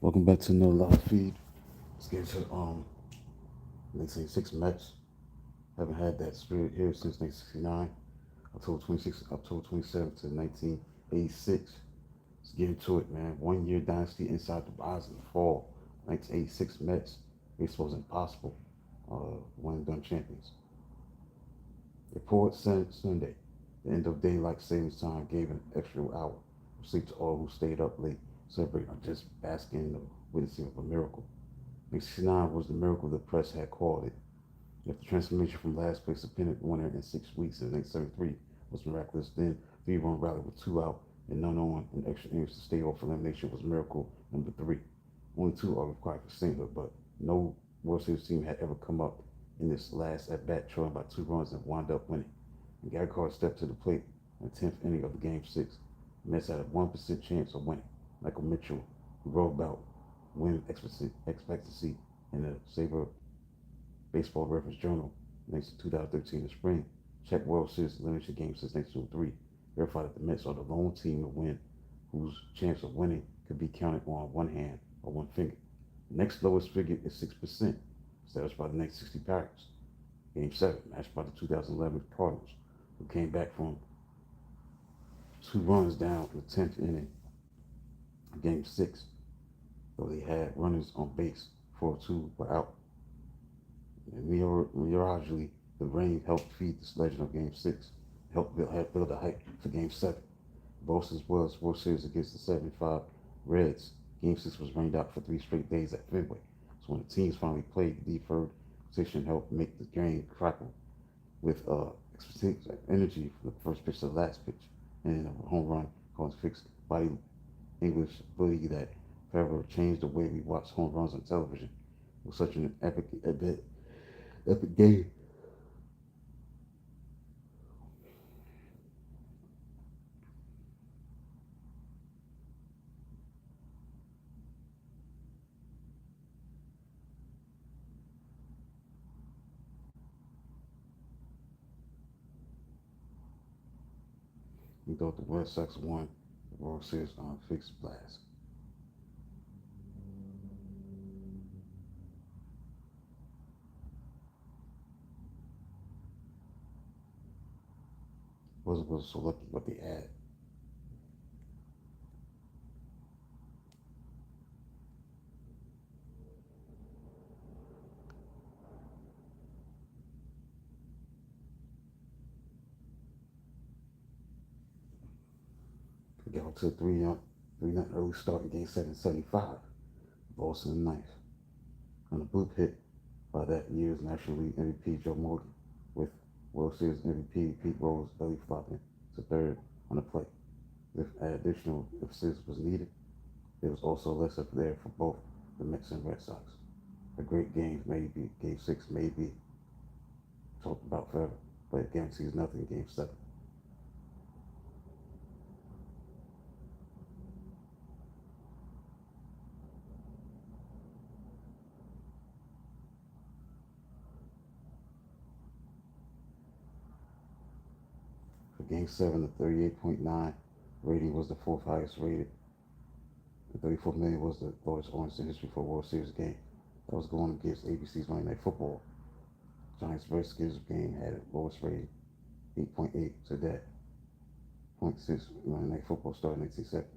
Welcome back to another live feed. Let's get into 1986 Mets. Haven't had that spirit here since 1969, October 27th to 1986. Let's get into it, man. 1 year dynasty inside the rise and the fall. 1986 Mets. Baseball's impossible. One and done champions. Report Sunday. The end of daylight savings time gave an extra hour of sleep to all who stayed up late, celebrating or just basking in the witnessing of a miracle. 1969 was the miracle the press had called it. If the transformation from last place to pennant winner in 6 weeks in 1973 was miraculous, then 3-run rally with two out and none on and extra innings to stay off elimination was miracle number three. Only two are required for sainthood, but no World Series team had ever come up in this last at bat trailing by 2 runs and wound up winning. And Gary Carter stepped to the plate in the 10th inning of the game six. The Mets had a 1% chance of winning. Michael Mitchell, who wrote about win expectancy in the Saber Baseball Reference Journal in 2013 in spring, checked World Series elimination games since 1903, verified that the Mets are the lone team to win whose chance of winning could be counted on one hand or one finger. The next lowest figure is 6%, established by the 1960 Pirates. Game 7, matched by the 2011 Cardinals, who came back from 2 runs down in the 10th inning of Game 6, though they had runners on base, 4-2 were out. And miraculously, the rain helped feed this legend of Game 6, helped build a hype for Game 7. Boston's World Series against the 75 Reds. Game 6 was rained out for 3 straight days at Fenway. So when the teams finally played, the deferred position helped make the game crackle with energy from the first pitch to the last pitch, and a home run caused fixed body English believe that forever changed the way we watch home runs on television. It was such an epic game. We thought the Red Sox won the World Series on fixed blast. Was so lucky what they had. We got to a 3-0 early start in Game 7 75. Boston in ninth. On a bloop hit by that year's National League MVP Joe Morgan, with World Series MVP Pete Rose belly flopping to third on the plate. If additional emphasis was needed, there was also less up there for both the Mets and Red Sox. A great game, maybe. Game 6 may be talked about forever, but it guarantees nothing in Game 7. For Game 7, the 38.9 rating was the fourth highest rated. The 34 million was the lowest audience in history for a World Series game. That was going against ABC's Monday Night Football. Giants Redskins game had the lowest rating, 8.8, to that 0.6 Monday Night Football started in 1970.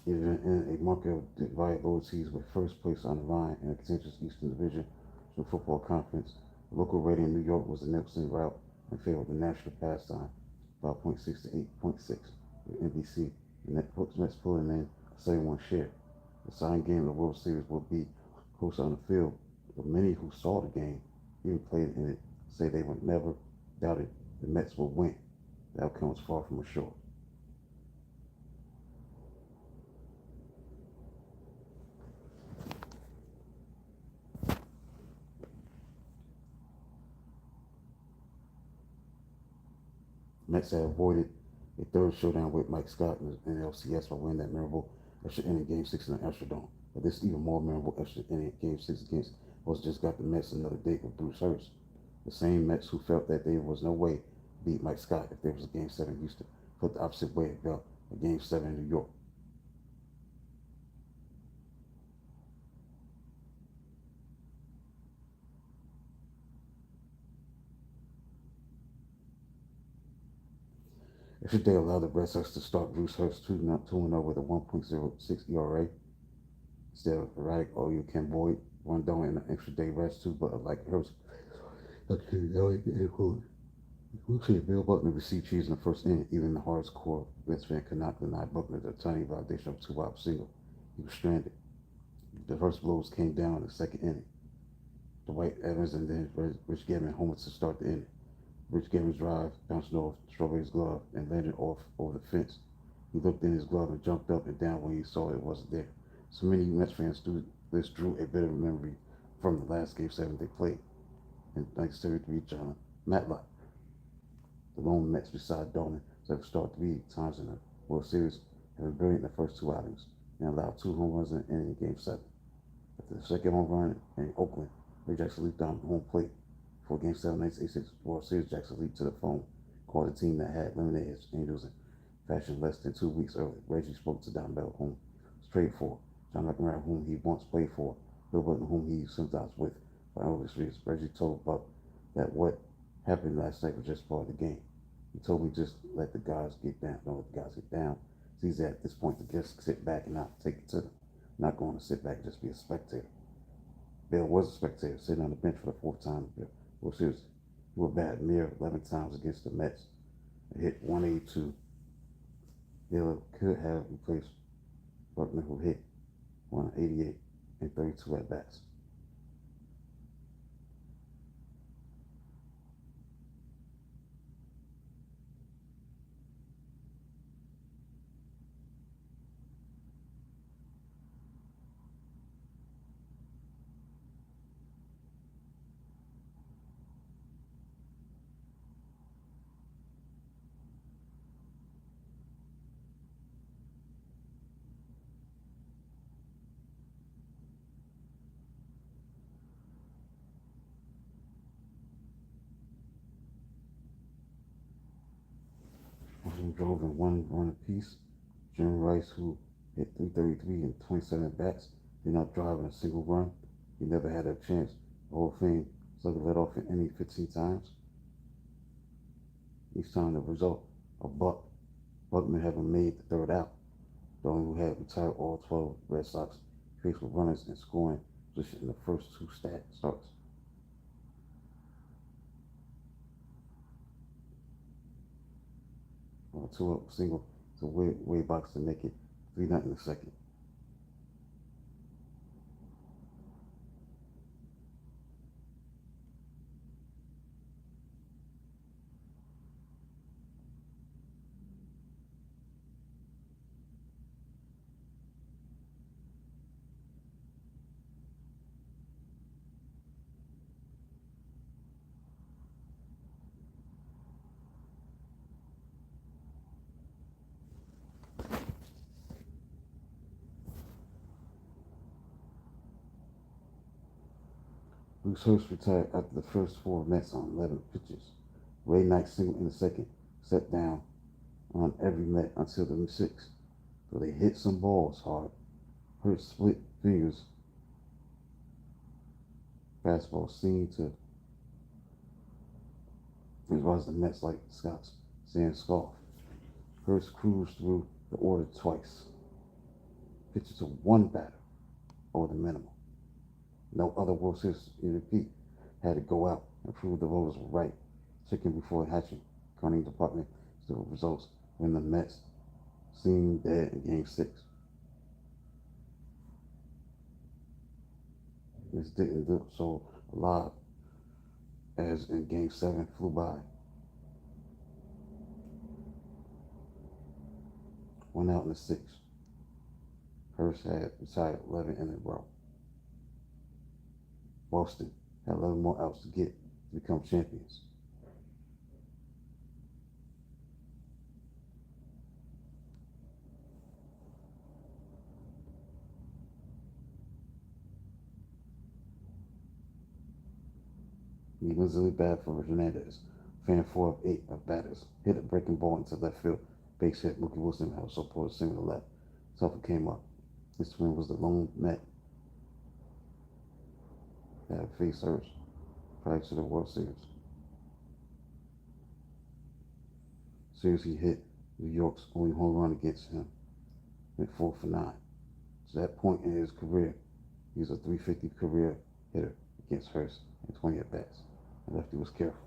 In a market of liabilities with first place on the line in a contentious Eastern Division of the Football Conference, the local rating in New York was the Nelson route in favor of the national pastime, 5.6 to 8.6 with NBC. The Mets pulling in a 71 share. The sign game of the World Series will be closer on the field But many who saw the game, even played in it, say they would never doubted the Mets would win. The outcome was far from assured. Mets had avoided a third showdown with Mike Scott in the LCS by winning that memorable extra inning Game 6 in the Astrodome. But this even more memorable extra inning Game 6 against was just got the Mets another date with Bruce Hurst. The same Mets who felt that there was no way to beat Mike Scott if there was a Game 7 in Houston felt the opposite way about a Game 7 in New York. Extra day allowed the Red Sox to start Bruce Hurst 2-0 with a 1.06 ERA instead of erratic or Ken Boyd, Rondon, and an extra day rest too, but like Hurst, Lucy Bill Buckner received cheese in the first inning. Even the hardest core Mets fan could not deny Buckner the tiny validation of a two-out single. He was stranded. The first blows came down in the second inning. Dwight Evans and then Rich Gedman homered to start the inning. Rich Gedman's drive bounced off Strawberry's glove and landed off over the fence. He looked in his glove and jumped up and down when he saw it wasn't there. So many Mets fans drew a bitter memory from the last Game 7 they played in 1973 John Matlock. The lone Mets beside Dolan have started 3 times in the World Series, have been brilliant in the first 2 outings and allowed 2 home runs in Game 7. After the second home run in Oakland, Ray Jackson leaped down home plate. For Game 7, 1986 World Series, Jackson leaped to the phone, called the team that had eliminated his Angels in fashion less than 2 weeks earlier. Reggie spoke to Don Bell, whom he was traded for, John McNamara, whom he once played for, Bill Button, whom he sympathized with. By all this reasons, Reggie told Buck that what happened last night was just part of the game. He told me just let the guys get down. Don't let the guys get down. It's easy at this point to just sit back and not take it to them. I'm not going to sit back and just be a spectator. Bill was a spectator, sitting on the bench for the 4th time in the World Series. He was bad mere 11 times against the Mets. He hit 182. Bill could have replaced Buckner, who hit 188 and 32 at bats. Washington drove in 1 run apiece. Jim Rice, who hit 333 and 27 at bats, did not drive in a single run. He never had a chance. The Hall of Fame slugger led off an inning 15 times. Each time the result of Buckner having made the 3rd out. Dolan, who had retired all 12 Red Sox, faced with runners in scoring position in the first 2 starts. On a 2-up single to Wade Box to make it 3-0 in the second. Bruce Hurst retired after the first 4 Mets on 11 pitches. Ray Knight singled in the second, set down on every Met until the 6th. So they hit some balls hard. Hurst split fingers. Fastball seemed to advise the Mets like Scott's saying scoff. Hurst cruised through the order twice. Pitched to 1 batter over the minimum. No other World Series repeat had to go out and prove the voters were right. Chicken before hatching. Accounting department still results when the Mets seemed dead in Game 6. This didn't look so alive as in Game 7 flew by. One out in the sixth. Hurst had retired 11 in a row. Boston had 11 more outs to get to become champions. He was really bad for Hernandez. Fan 4 of 8 of batters. Hit a breaking ball into left field. Base hit. Mookie Wilson also pulled a single to left. Tucker came up. This swing was the lone Met that had faced Hurst prior to the World Series. Series he hit New York's only home run against him. Went 4 for 9. To that point in his career, he was a .350 career hitter against Hurst in 20 at bats. And Lefty was careful.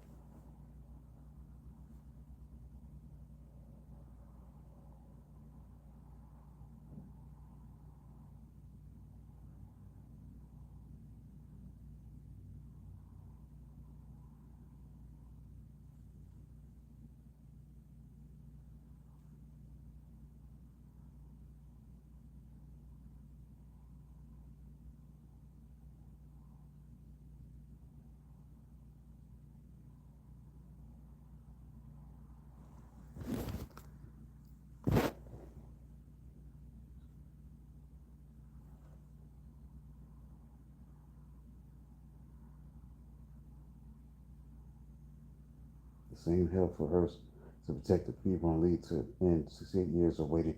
The same held for Hurst to protect the 3-run lead to end 68 years of waiting.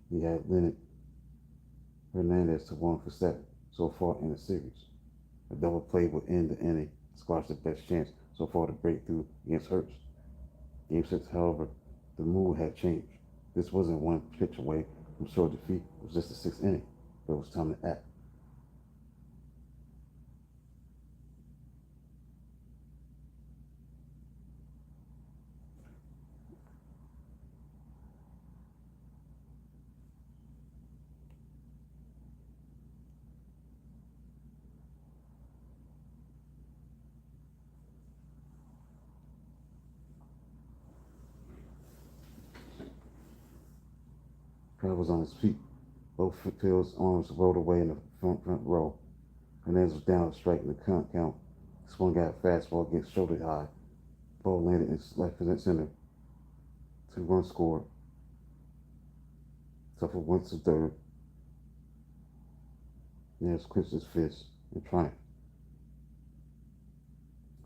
He had limited Hernandez to 1 for 7 so far in the series. A double play would end the inning, squash the best chance so far to break through against Hurst. Game 6, however, the mood had changed. This wasn't one pitch away from sure defeat. It was just the 6th inning, but it was time to act. Crowd was on his feet. Both field's arms rolled away in the front row. Hernandez was down a strike in the count. Swung out a fastball against shoulder high. Ball landed in left center. 2 runs scored. Tucker went to third. Nance clenched his fist in triumph.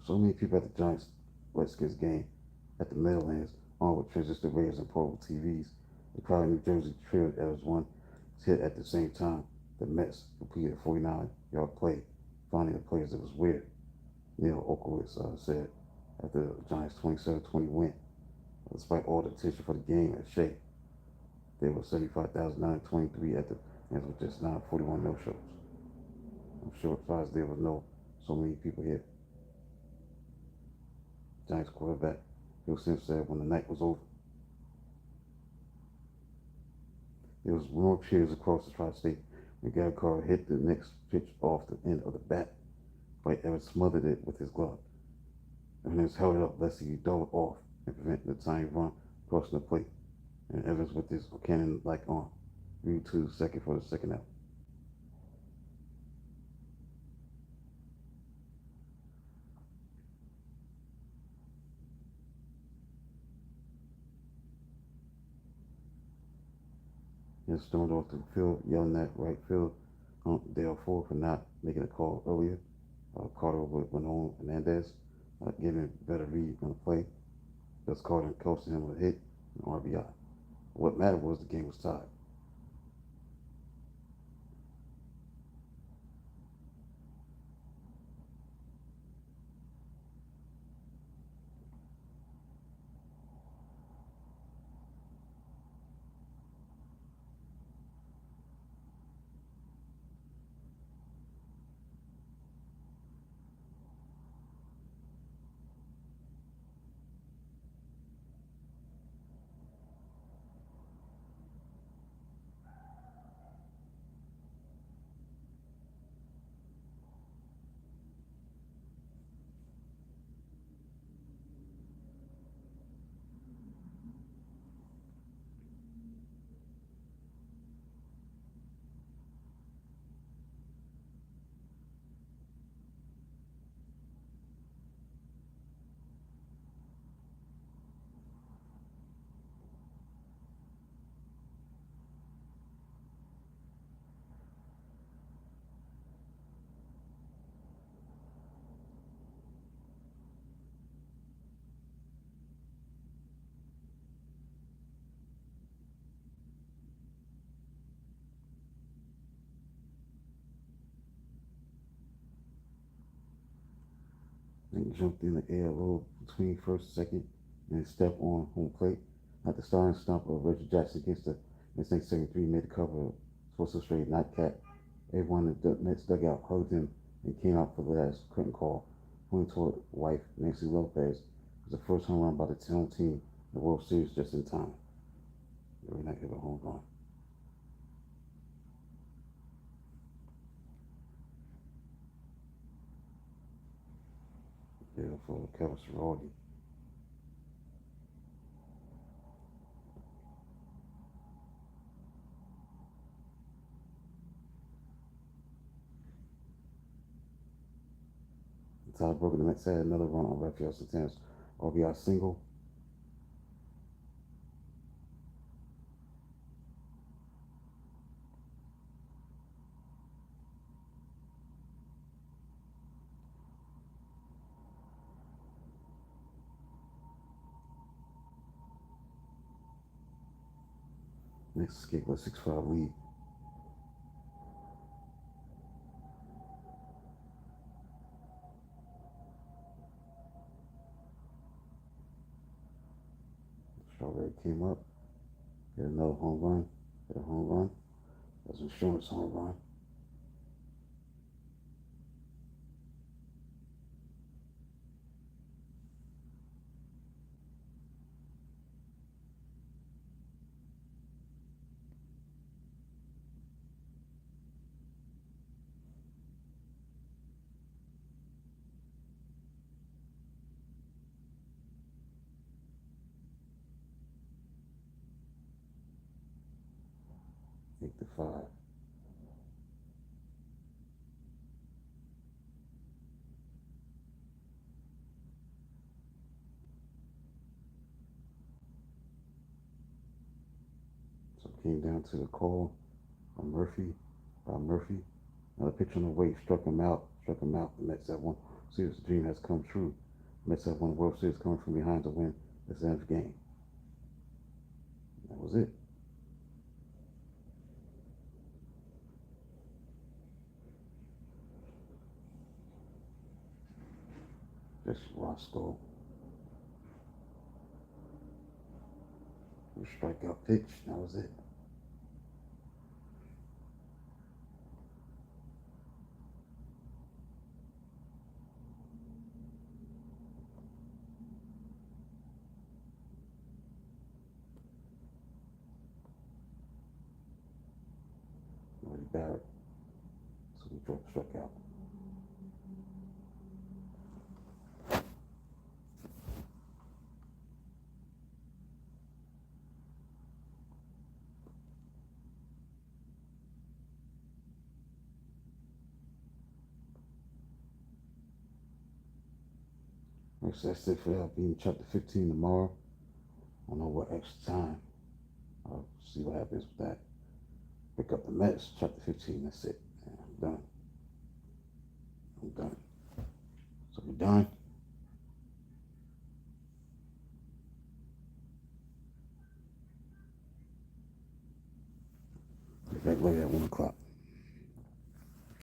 So many people at the Giants Redskins game at the Meadowlands, armed with transistor radios and portable TVs. The crowd in New Jersey cheered as one hit at the same time. The Mets completed a 49-yard play, finding the players. It was weird. Neil Okowitz said after the Giants' 27-20 win. Despite all the attention for the game at Shea, there were 75,923 at the ends with just 941 no-shows. I'm sure surprised there was so many people here. Giants quarterback Bill Sims said when the night was over. There was more cheers across the tri-state when Gary Carter hit the next pitch off the end of the bat. Dwight Evans smothered it with his glove. Evans held it up lest he dove off and prevent the tying run crossing the plate. And Evans, with his cannon-like arm, grew to second for the second out. He stormed off the field, yelling at right field Dale Ford for not making a call earlier. Carter went on Hernandez, giving a better read on the play. Thus Carter costing him a hit and RBI. What mattered was the game was tied. and jumped in the air a little between first and second and stepped on home plate. At the starting stump of Reggie Jackson against the Mets 1973 made the cover of Sports Illustrated Nightcap. Everyone in the Mets dugout hugged him and came out for the last curtain call, pointing toward wife Nancy Lopez. It was the first home run by the home team in the World Series just in time. Every night hit a home run. Yeah, for Kevin Sorority. Todd Brooker, the Mets had another run on Rafael Santana's RBI single. Next escape was 6-5 lead. Strawberry came up, hit another home run, hit a home run. That's an insurance home run. Take the 5. So it came down to the call from Murphy, by Murphy. Another pitch on the way, struck him out. The Mets have won. Series dream has come true. The Mets have won the World Series coming from behind to win the 7th game. That was it. Just Roscoe. Strikeout pitch. That was it. Marty Barrett. So he struck out. So that's it for that. Being chapter 15 tomorrow. I don't know what extra time. I'll see what happens with that. Pick up the Mets, chapter 15. That's it. Yeah, I'm done. So we're done. Get back later at 1 o'clock.